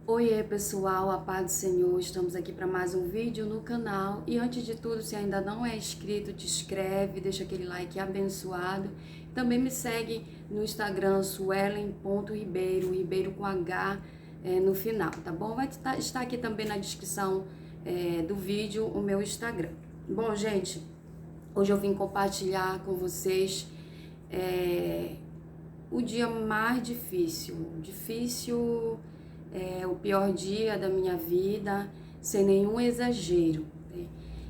Oiê pessoal, a paz do Senhor, estamos aqui para mais um vídeo no canal e antes de tudo, se ainda não é inscrito, te inscreve, deixa aquele like abençoado. Também me segue no Instagram, suelen.ribeiro, Ribeiro com H no final, tá bom? Vai estar aqui também na descrição do vídeo o meu Instagram. Bom, gente, hoje eu vim compartilhar com vocês o dia mais difícil, o pior dia da minha vida, sem nenhum exagero, né?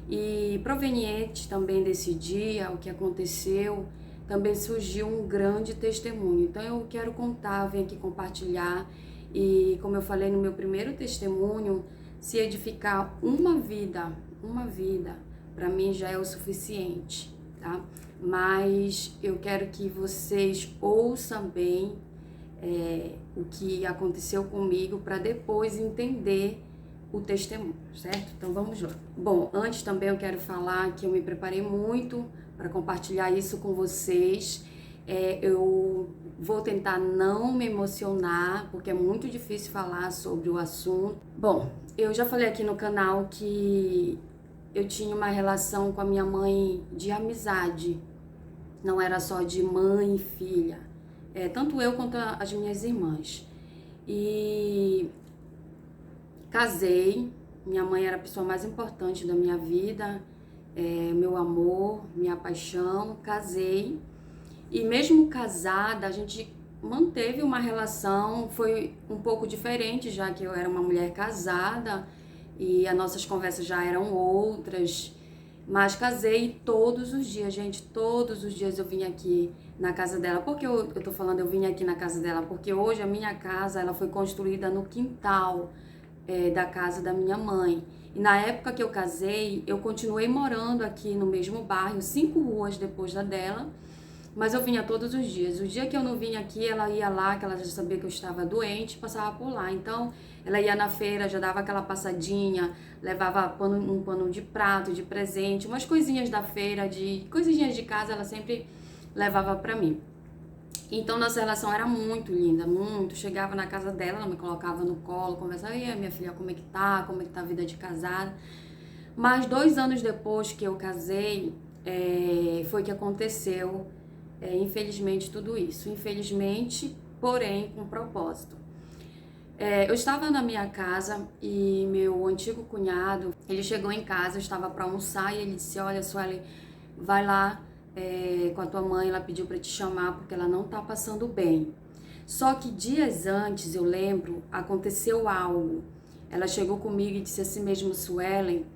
E proveniente também desse dia, o que aconteceu, também surgiu um grande testemunho. Então eu quero contar, venho aqui compartilhar e, como eu falei no meu primeiro testemunho, se edificar uma vida, para mim já é o suficiente, tá? Mas eu quero que vocês ouçam bem o que aconteceu comigo para depois entender o testemunho, certo? Então vamos lá. Bom, antes também eu quero falar que eu me preparei muito para compartilhar isso com vocês. Eu vou tentar não me emocionar, porque é muito difícil falar sobre o assunto. Bom, eu já falei aqui no canal que eu tinha uma relação com a minha mãe de amizade, não era só de mãe e filha. Tanto eu quanto as minhas irmãs. E casei, minha mãe era a pessoa mais importante da minha vida, meu amor, minha paixão, casei. E mesmo casada, a gente manteve uma relação, foi um pouco diferente, já que eu era uma mulher casada e as nossas conversas já eram outras. Mas casei todos os dias, gente, todos os dias eu vim aqui na casa dela. Por que eu tô falando eu vim aqui na casa dela? Porque hoje a minha casa, ela foi construída no quintal da casa da minha mãe. E na época que eu casei, eu continuei morando aqui no mesmo bairro, 5 ruas depois da dela. Mas eu vinha todos os dias. O dia que eu não vinha aqui, ela ia lá, que ela já sabia que eu estava doente, passava por lá. Então, ela ia na feira, já dava aquela passadinha, levava um pano de prato, de presente, umas coisinhas da feira, coisinhas de casa, ela sempre levava pra mim. Então, nossa relação era muito linda, muito. Chegava na casa dela, ela me colocava no colo, conversava, e aí, minha filha, como é que tá? Como é que tá a vida de casada? Mas 2 anos depois que eu casei, foi que aconteceu, infelizmente, tudo isso. Infelizmente, porém, com propósito. Eu estava na minha casa e meu antigo cunhado, ele chegou em casa, eu estava para almoçar e ele disse, olha, Sueli, vai lá com a tua mãe, ela pediu para te chamar porque ela não tá passando bem. Só que dias antes, eu lembro, aconteceu algo. Ela chegou comigo e disse assim mesmo, Suelen,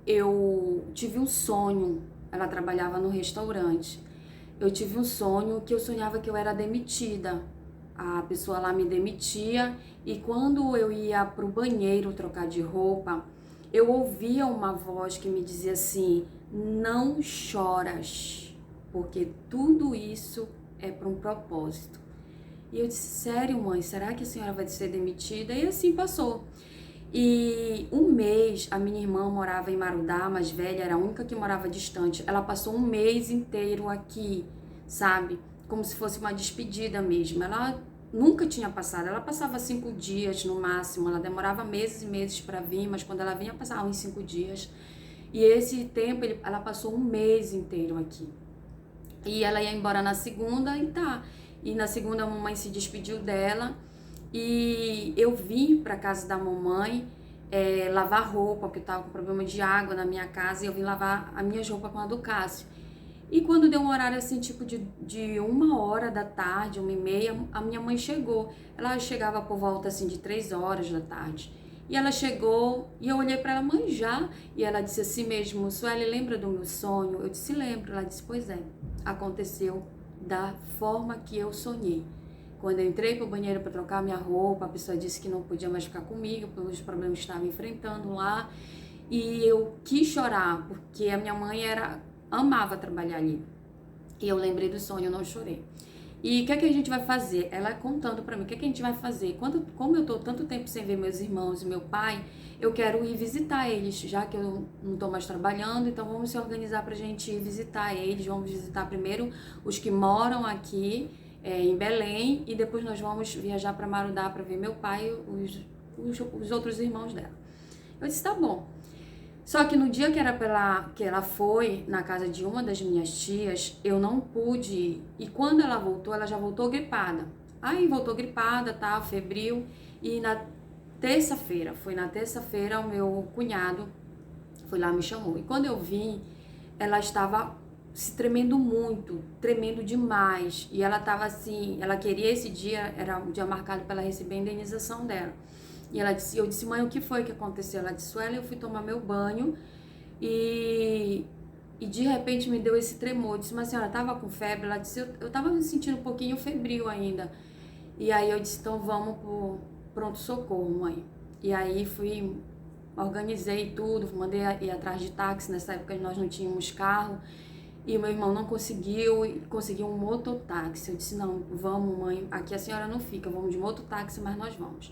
eu tive um sonho, ela trabalhava no restaurante, eu tive um sonho que eu sonhava que eu era demitida, a pessoa lá me demitia e quando eu ia pro banheiro trocar de roupa, eu ouvia uma voz que me dizia assim, não choras, porque tudo isso é para um propósito. E eu disse, sério mãe, será que a senhora vai ser demitida? E assim passou. E um mês, a minha irmã morava em Marudá, mais velha, era a única que morava distante. Ela passou um mês inteiro aqui, sabe? Como se fosse uma despedida mesmo. Ela nunca tinha passado, ela passava 5 dias no máximo, ela demorava meses e meses para vir, mas quando ela vinha, passava uns 5 dias. E esse tempo, ela passou um mês inteiro aqui. E ela ia embora na segunda e tá. E na segunda a mamãe se despediu dela. E eu vim pra casa da mamãe lavar roupa, porque eu tava com problema de água na minha casa. E eu vim lavar as minhas roupas com a do Cássio. E quando deu um horário assim, tipo de 1 hora da tarde, 1h30, a minha mãe chegou. Ela chegava por volta assim de 3 horas da tarde. E ela chegou e eu olhei pra ela, mãe, já? E ela disse assim mesmo, Sueli, lembra do meu sonho? Eu disse, lembro. Ela disse, pois é, aconteceu da forma que eu sonhei. Quando eu entrei pro banheiro para trocar minha roupa, a pessoa disse que não podia mais ficar comigo, pelos problemas que estava enfrentando lá. E eu quis chorar, porque a minha mãe amava trabalhar ali. E eu lembrei do sonho, eu não chorei. E o que é que a gente vai fazer? Ela contando pra mim, o que é que a gente vai fazer? Como eu tô tanto tempo sem ver meus irmãos e meu pai, eu quero ir visitar eles, já que eu não tô mais trabalhando, então vamos se organizar pra gente ir visitar eles, vamos visitar primeiro os que moram aqui em Belém, e depois nós vamos viajar para Marudá para ver meu pai e os outros irmãos dela. Eu disse, tá bom. Só que no dia que ela foi na casa de uma das minhas tias, eu não pude ir. E quando ela voltou, ela já voltou gripada. Aí voltou gripada, tá, febril. E na terça-feira, o meu cunhado foi lá, me chamou. E quando eu vim, ela estava se tremendo muito, tremendo demais. E ela estava assim, ela queria esse dia, era um dia marcado para ela receber a indenização dela. E eu disse, mãe, o que foi que aconteceu? Ela disse, eu fui tomar meu banho e de repente me deu esse tremor. Eu disse, mas a senhora estava com febre? Ela disse, eu estava me sentindo um pouquinho febril ainda. E aí eu disse, então vamos pro pronto-socorro, mãe. E aí organizei tudo, mandei ir atrás de táxi. Nessa época nós não tínhamos carro. E o meu irmão não conseguiu um mototáxi. Eu disse, não, vamos, mãe, aqui a senhora não fica, vamos de mototáxi, mas nós vamos.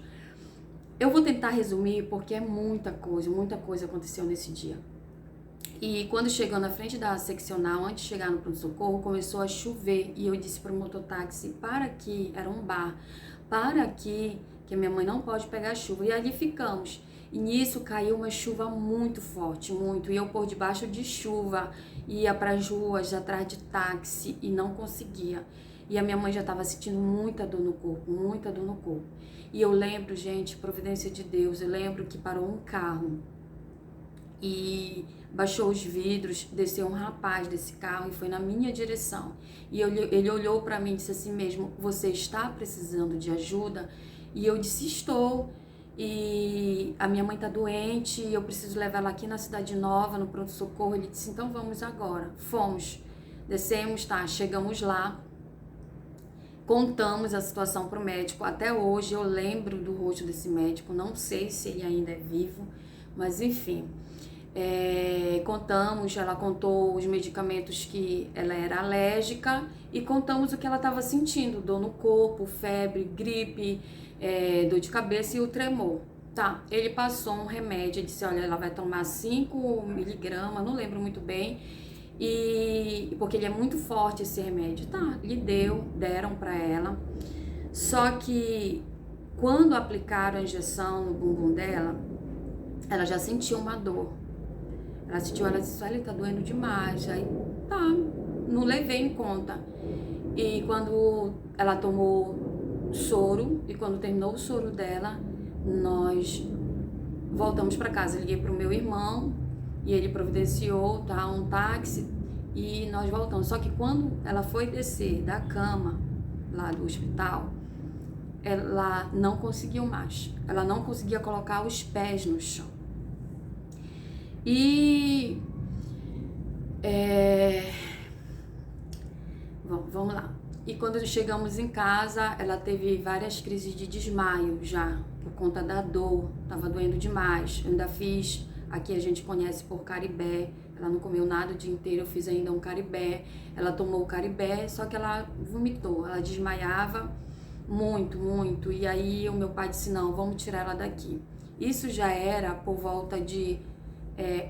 Eu vou tentar resumir porque é muita coisa aconteceu nesse dia. E quando chegou na frente da seccional, antes de chegar no pronto-socorro, começou a chover. E eu disse para o mototáxi, para aqui, era um bar, para aqui, que minha mãe não pode pegar chuva. E ali ficamos. E nisso caiu uma chuva muito forte, muito. E eu por debaixo de chuva, ia para as ruas, atrás de táxi e não conseguia. E a minha mãe já estava sentindo muita dor no corpo, muita dor no corpo. E eu lembro, gente, providência de Deus, eu lembro que parou um carro e baixou os vidros, desceu um rapaz desse carro e foi na minha direção. E ele olhou para mim e disse assim mesmo, você está precisando de ajuda? E eu disse, estou. E a minha mãe tá doente, eu preciso levar ela aqui na Cidade Nova, no pronto-socorro. Ele disse, então vamos agora. Fomos, descemos, tá, chegamos lá. Contamos a situação pro médico. Até hoje eu lembro do rosto desse médico, não sei se ele ainda é vivo, mas enfim. Contamos, ela contou os medicamentos que ela era alérgica e contamos o que ela estava sentindo, dor no corpo, febre, gripe, dor de cabeça e o tremor. Tá, ele passou um remédio, disse, olha, ela vai tomar 5 miligramas, não lembro muito bem, e porque ele é muito forte esse remédio. Tá, deram pra ela, só que quando aplicaram a injeção no bumbum dela, ela já sentiu uma dor. Ela disse, olha, tá doendo demais. Aí, tá, não levei em conta. E quando ela tomou soro, e quando terminou o soro dela, nós voltamos para casa. Eu liguei pro meu irmão, e ele providenciou, tá, um táxi, e nós voltamos. Só que quando ela foi descer da cama, lá do hospital, ela não conseguiu mais. Ela não conseguia colocar os pés no chão. E vamos lá. E quando chegamos em casa, ela teve várias crises de desmaio já, por conta da dor, tava doendo demais. Eu ainda fiz, aqui a gente conhece por caribé, ela não comeu nada o dia inteiro, eu fiz ainda um caribé. Ela tomou o caribé, só que ela vomitou, ela desmaiava muito, muito. E aí o meu pai disse, não, vamos tirar ela daqui. Isso já era por volta de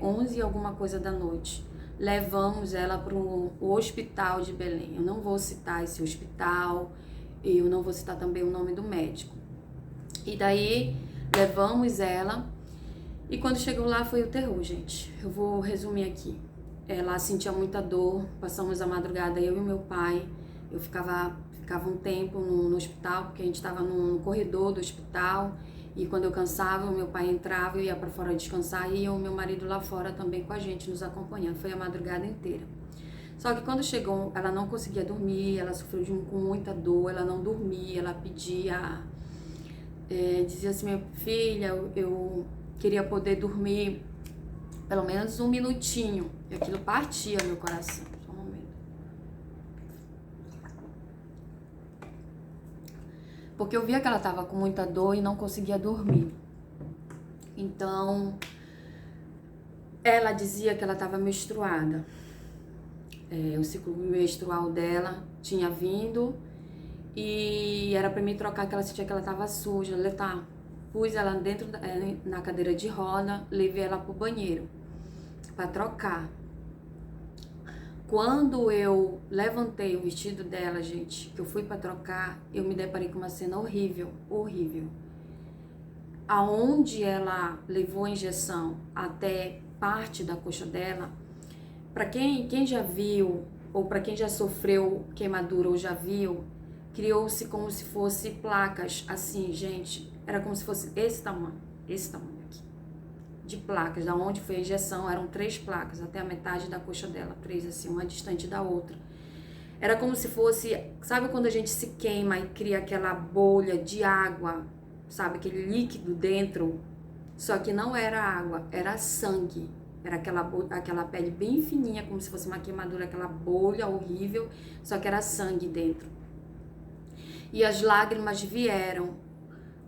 11 e alguma coisa da noite. Levamos ela para o hospital de Belém. Eu não vou citar esse hospital, eu não vou citar também o nome do médico. E daí levamos ela, e quando chegou lá foi o terror, gente. Eu vou resumir aqui. Ela sentia muita dor, passamos a madrugada, eu e meu pai. Eu ficava um tempo no hospital, porque a gente estava no corredor do hospital. E quando eu cansava, o meu pai entrava, eu ia para fora descansar, e o meu marido lá fora também com a gente, nos acompanhando. Foi a madrugada inteira. Só que quando chegou, ela não conseguia dormir, ela sofreu com muita dor, ela não dormia, ela pedia, dizia assim, minha filha, eu queria poder dormir pelo menos um minutinho. E aquilo partia meu coração. Só um momento. Porque eu via que ela estava com muita dor e não conseguia dormir. Então, ela dizia que ela estava menstruada. O ciclo menstrual dela tinha vindo e era para mim trocar, que ela sentia que ela estava suja. Pus ela dentro na cadeira de roda, levei ela pro banheiro para trocar. Quando eu levantei o vestido dela, gente, que eu fui para trocar, eu me deparei com uma cena horrível, horrível. Aonde ela levou a injeção até parte da coxa dela, para quem já viu, ou para quem já sofreu queimadura ou já viu, criou-se como se fosse placas, assim, gente, era como se fosse esse tamanho aqui, de placas, da onde foi a injeção, eram 3 placas, até a metade da coxa dela, 3 assim, uma distante da outra. Era como se fosse, sabe quando a gente se queima e cria aquela bolha de água, sabe, aquele líquido dentro, só que não era água, era sangue. Era aquela pele bem fininha, como se fosse uma queimadura, aquela bolha horrível, só que era sangue dentro. E as lágrimas vieram,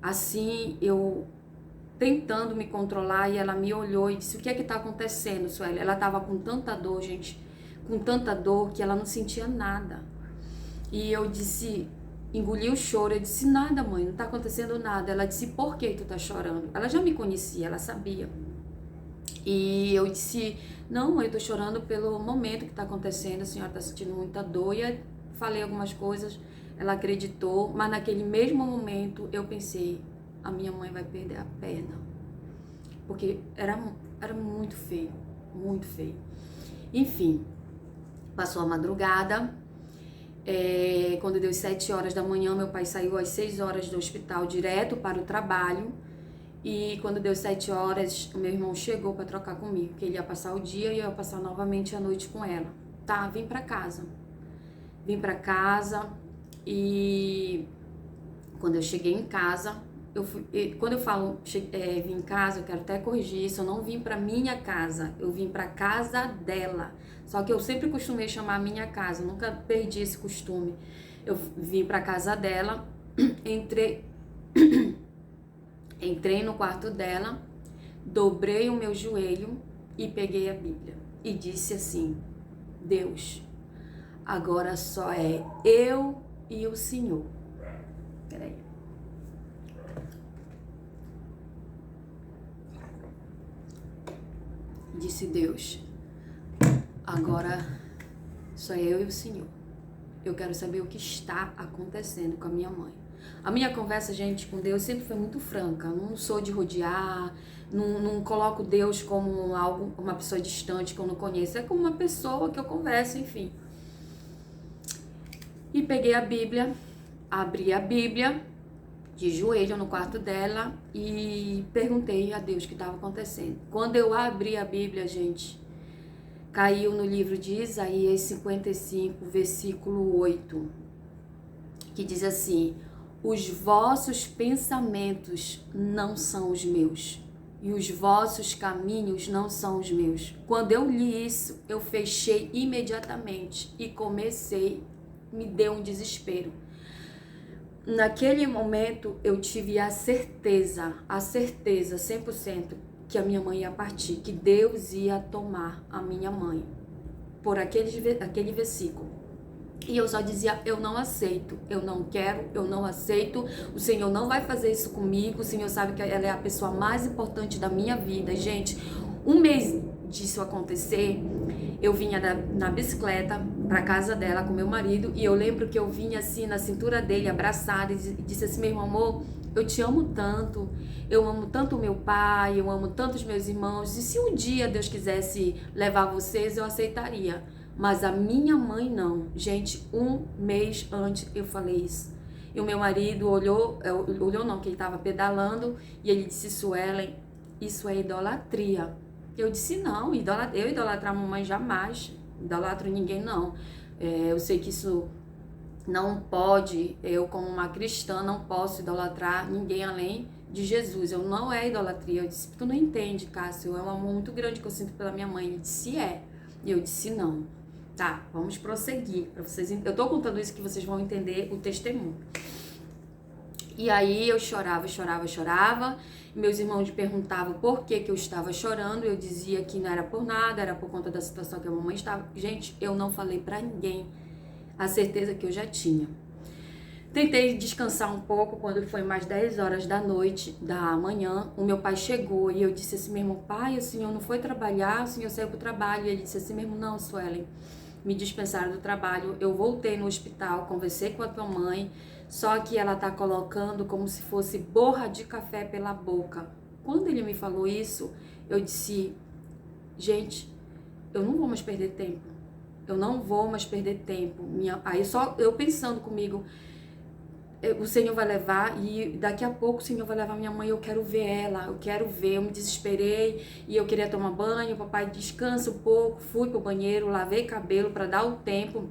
assim, eu tentando me controlar, e ela me olhou e disse: o que é que tá acontecendo, Sueli? Ela tava com tanta dor, gente, com tanta dor que ela não sentia nada. E eu disse, engoli o choro, eu disse: nada, mãe, não tá acontecendo nada. Ela disse: por que tu tá chorando? Ela já me conhecia, ela sabia. E eu disse: não, mãe, eu tô chorando pelo momento que tá acontecendo, a senhora tá sentindo muita dor. E eu falei algumas coisas, ela acreditou, mas naquele mesmo momento eu pensei: a minha mãe vai perder a perna. Porque era muito feio, muito feio. Enfim, passou a madrugada, quando deu 7 horas da manhã, meu pai saiu às 6 horas do hospital direto para o trabalho. E quando deu 7 horas, o meu irmão chegou para trocar comigo, que ele ia passar o dia e eu ia passar novamente a noite com ela. Tá, vim para casa. Vim para casa e quando eu cheguei em casa, quando eu falo vim em casa, eu quero até corrigir isso, eu não vim para minha casa, eu vim para casa dela. Só que eu sempre costumei chamar minha casa, nunca perdi esse costume. Eu vim para casa dela, Entrei no quarto dela, dobrei o meu joelho e peguei a Bíblia e disse assim: Deus, agora só é eu e o Senhor. Peraí. Disse Deus: agora só é eu e o Senhor. Eu quero saber o que está acontecendo com a minha mãe. A minha conversa, gente, com Deus sempre foi muito franca. Não sou de rodear, não coloco Deus como uma pessoa distante que eu não conheço. É como uma pessoa que eu converso, enfim. E peguei a Bíblia, abri a Bíblia de joelho no quarto dela e perguntei a Deus o que estava acontecendo. Quando eu abri a Bíblia, gente, caiu no livro de Isaías 55, versículo 8, que diz assim: os vossos pensamentos não são os meus, e os vossos caminhos não são os meus. Quando eu li isso, eu fechei imediatamente e me deu um desespero. Naquele momento, eu tive a certeza 100%, que a minha mãe ia partir, que Deus ia tomar a minha mãe, por aquele versículo. E eu só dizia: eu não aceito, eu não quero, eu não aceito, o Senhor não vai fazer isso comigo, o Senhor sabe que ela é a pessoa mais importante da minha vida. Gente, um mês disso acontecer, eu vinha na bicicleta pra casa dela com meu marido, e eu lembro que eu vinha assim na cintura dele, abraçada, e disse assim: meu amor, eu te amo tanto, eu amo tanto o meu pai, eu amo tanto os meus irmãos, e se um dia Deus quisesse levar vocês, eu aceitaria. Mas a minha mãe não. Gente, um mês antes eu falei isso. E o meu marido olhou não, que ele estava pedalando, e ele disse: Suelen, isso é idolatria. Eu disse: não, eu idolatrar a mamãe jamais, idolatro ninguém não. Eu sei que isso não pode, eu como uma cristã não posso idolatrar ninguém além de Jesus. Eu não é idolatria. Eu disse: tu não entende, Cássio, é um amor muito grande que eu sinto pela minha mãe. Ele disse: é. E eu disse: não. Tá, vamos prosseguir. Pra vocês, eu tô contando isso que vocês vão entender o testemunho. E aí eu chorava. Meus irmãos me perguntavam por que eu estava chorando. Eu dizia que não era por nada, era por conta da situação que a mamãe estava. Gente, eu não falei pra ninguém a certeza que eu já tinha. Tentei descansar um pouco. Quando foi mais 10 horas da manhã, o meu pai chegou e eu disse assim: meu irmão, pai, o senhor não foi trabalhar, o senhor saiu pro trabalho. E ele disse assim: meu irmão, não, Suelen, me dispensaram do trabalho, eu voltei no hospital, conversei com a tua mãe, só que ela tá colocando como se fosse borra de café pela boca. Quando ele me falou isso, eu disse, gente, eu não vou mais perder tempo. Eu não vou mais perder tempo. Aí só eu pensando comigo, o Senhor vai levar e daqui a pouco o Senhor vai levar minha mãe, eu quero ver ela, eu quero ver, eu me desesperei e eu queria tomar banho, papai descansa um pouco, fui pro banheiro, lavei cabelo para dar o tempo,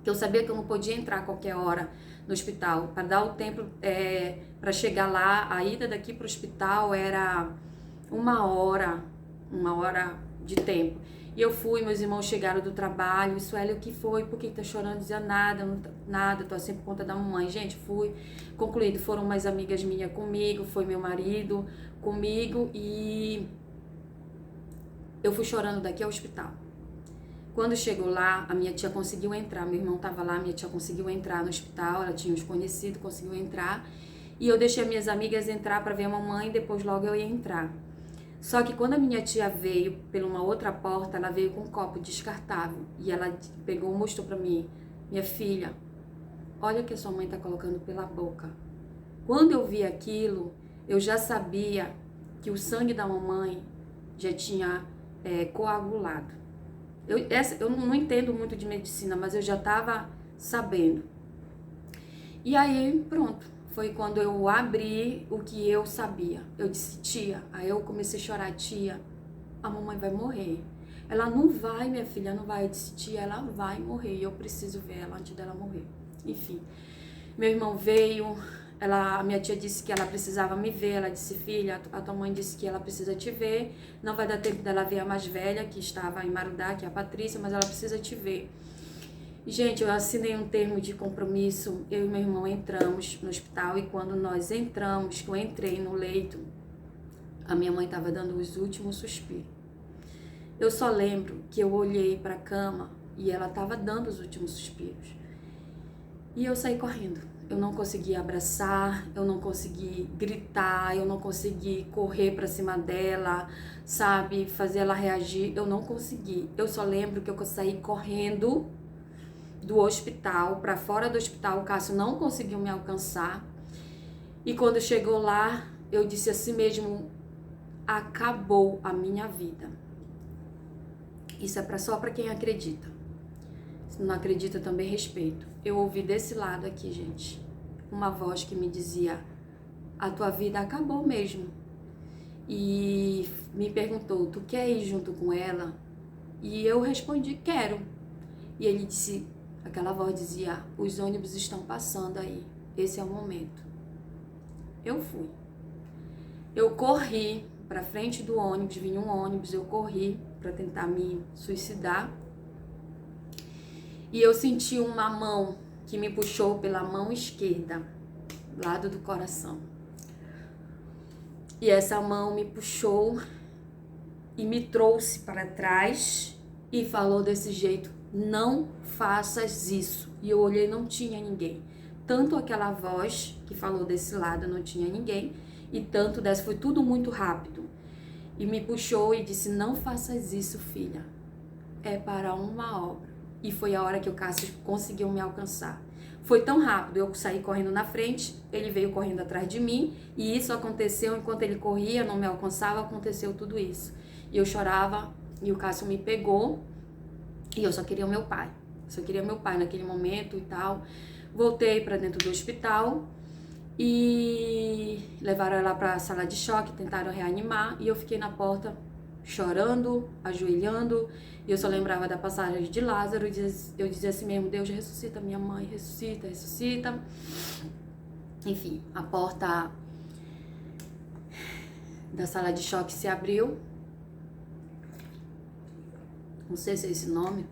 que eu sabia que eu não podia entrar a qualquer hora no hospital, para dar o tempo para chegar lá, a ida daqui pro hospital era uma hora de tempo. E eu fui, meus irmãos chegaram do trabalho, Sueli, o que foi? Por que tá chorando? Dizia nada, nada, tô assim por conta da mamãe. Gente, fui, concluído, foram umas amigas minhas comigo, foi meu marido comigo e eu fui chorando daqui ao hospital. Quando chegou lá, a minha tia conseguiu entrar, meu irmão tava lá, minha tia conseguiu entrar no hospital, ela tinha uns conhecidos, conseguiu entrar. E eu deixei as minhas amigas entrar para ver a mamãe, depois logo eu ia entrar. Só que quando a minha tia veio pela uma outra porta, ela veio com um copo descartável. E ela pegou e mostrou pra mim, minha filha, olha o que a sua mãe tá colocando pela boca. Quando eu vi aquilo, eu já sabia que o sangue da mamãe já tinha coagulado. Eu não entendo muito de medicina, mas eu já tava sabendo. E aí, pronto. Foi quando eu abri o que eu sabia. Eu disse, tia, aí eu comecei a chorar, tia, a mamãe vai morrer. Ela não vai, minha filha, não vai. Eu disse, tia, ela vai morrer e eu preciso ver ela antes dela morrer. Enfim, meu irmão veio, a minha tia disse que ela precisava me ver, ela disse, filha, a tua mãe disse que ela precisa te ver, não vai dar tempo dela ver a mais velha, que estava em Marudá, que é a Patrícia, mas ela precisa te ver. Gente, eu assinei um termo de compromisso, eu e meu irmão entramos no hospital e quando nós entramos, que eu entrei no leito, a minha mãe estava dando os últimos suspiros. Eu só lembro que eu olhei para a cama e ela estava dando os últimos suspiros. E eu saí correndo. Eu não consegui abraçar, eu não consegui gritar, eu não consegui correr para cima dela, sabe, fazer ela reagir, eu não consegui. Eu só lembro que eu saí correndo do hospital, para fora do hospital, o Cássio não conseguiu me alcançar. E quando chegou lá, eu disse assim mesmo, acabou a minha vida. Isso é só para quem acredita. Se não acredita, também respeito. Eu ouvi desse lado aqui, gente, uma voz que me dizia, a tua vida acabou mesmo. E me perguntou, tu quer ir junto com ela? E eu respondi, quero. E ele disse, aquela voz dizia, os ônibus estão passando aí, esse é o momento. Eu fui. Eu corri para frente do ônibus, vinha um ônibus, eu corri para tentar me suicidar. E eu senti uma mão que me puxou pela mão esquerda, lado do coração. E essa mão me puxou e me trouxe para trás e falou desse jeito, não faças isso. E eu olhei, não tinha ninguém. Tanto aquela voz que falou desse lado, não tinha ninguém, e tanto dessa, foi tudo muito rápido. E me puxou e disse, não faças isso, filha. É para uma obra. E foi a hora que o Cássio conseguiu me alcançar. Foi tão rápido, eu saí correndo na frente, ele veio correndo atrás de mim, e isso aconteceu enquanto ele corria, não me alcançava, aconteceu tudo isso. E eu chorava, e o Cássio me pegou, e eu só queria o meu pai. Só queria meu pai naquele momento e tal. Voltei para dentro do hospital e levaram ela para a sala de choque, tentaram reanimar e eu fiquei na porta chorando, ajoelhando. E eu só lembrava da passagem de Lázaro. Eu dizia assim mesmo, Deus ressuscita minha mãe, ressuscita, ressuscita. Enfim, a porta da sala de choque se abriu. Não sei se é esse nome.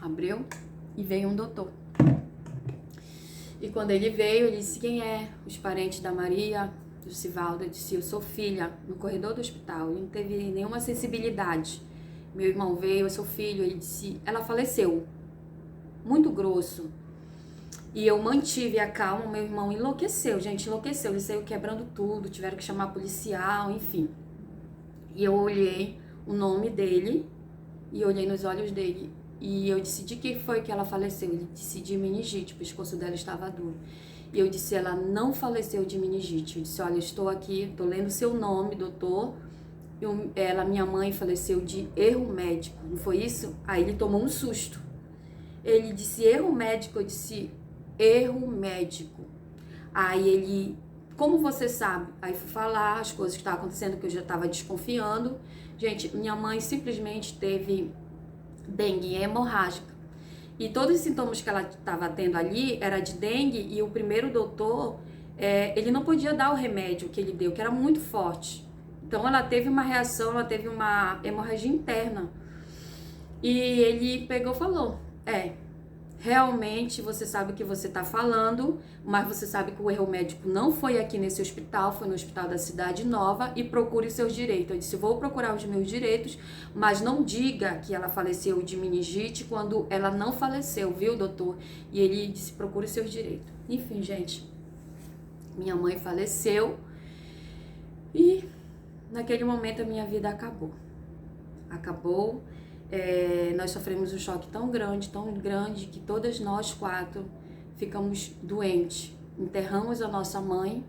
Abriu e veio um doutor. E quando ele veio, ele disse, quem é? Os parentes da Maria, do Sivaldo. Eu disse, eu sou filha, no corredor do hospital. Ele não teve nenhuma sensibilidade. Meu irmão veio, eu sou filho. Ele disse, ela faleceu. Muito grosso. E eu mantive a calma, meu irmão enlouqueceu, gente, enlouqueceu. Ele saiu quebrando tudo, tiveram que chamar policial, enfim. E eu olhei o nome dele e olhei nos olhos dele. E eu disse, de que foi que ela faleceu? Ele disse, de meningite, o pescoço dela estava duro. E eu disse, ela não faleceu de meningite. Eu disse, olha, eu estou aqui, estou lendo seu nome, doutor. Minha mãe faleceu de erro médico, não foi isso? Aí ele tomou um susto. Ele disse, erro médico? Eu disse, erro médico. Aí ele, como você sabe? Aí fui falar as coisas que estavam acontecendo, que eu já estava desconfiando. Gente, minha mãe simplesmente teve dengue hemorrágica. E todos os sintomas que ela estava tendo ali era de dengue, e o primeiro doutor, ele não podia dar o remédio que ele deu, que era muito forte. Então ela teve uma reação, ela teve uma hemorragia interna. E ele pegou e falou, realmente você sabe o que você está falando, mas você sabe que o erro médico não foi aqui nesse hospital, foi no hospital da Cidade Nova, e procure seus direitos. Eu disse, vou procurar os meus direitos, mas não diga que ela faleceu de meningite quando ela não faleceu, viu, doutor? E ele disse, procure seus direitos. Enfim, gente, minha mãe faleceu e naquele momento a minha vida acabou. Acabou. Nós sofremos um choque tão grande, que todas nós 4 ficamos doentes. Enterramos a nossa mãe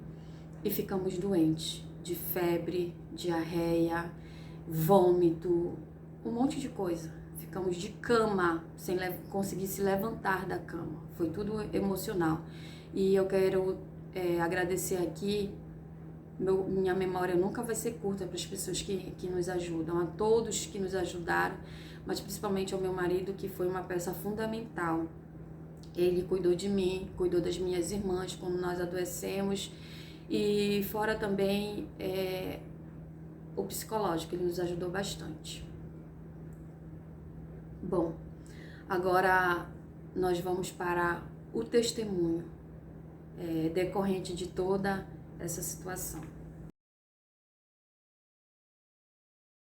e ficamos doentes. De febre, diarreia, vômito, um monte de coisa. Ficamos de cama, sem conseguir se levantar da cama. Foi tudo emocional. E eu quero agradecer aqui. Minha memória nunca vai ser curta para as pessoas que nos ajudam, a todos que nos ajudaram, mas principalmente ao meu marido, que foi uma peça fundamental. Ele cuidou de mim, cuidou das minhas irmãs quando nós adoecemos, e fora também o psicológico, ele nos ajudou bastante. Bom, agora nós vamos para o testemunho decorrente de toda essa situação.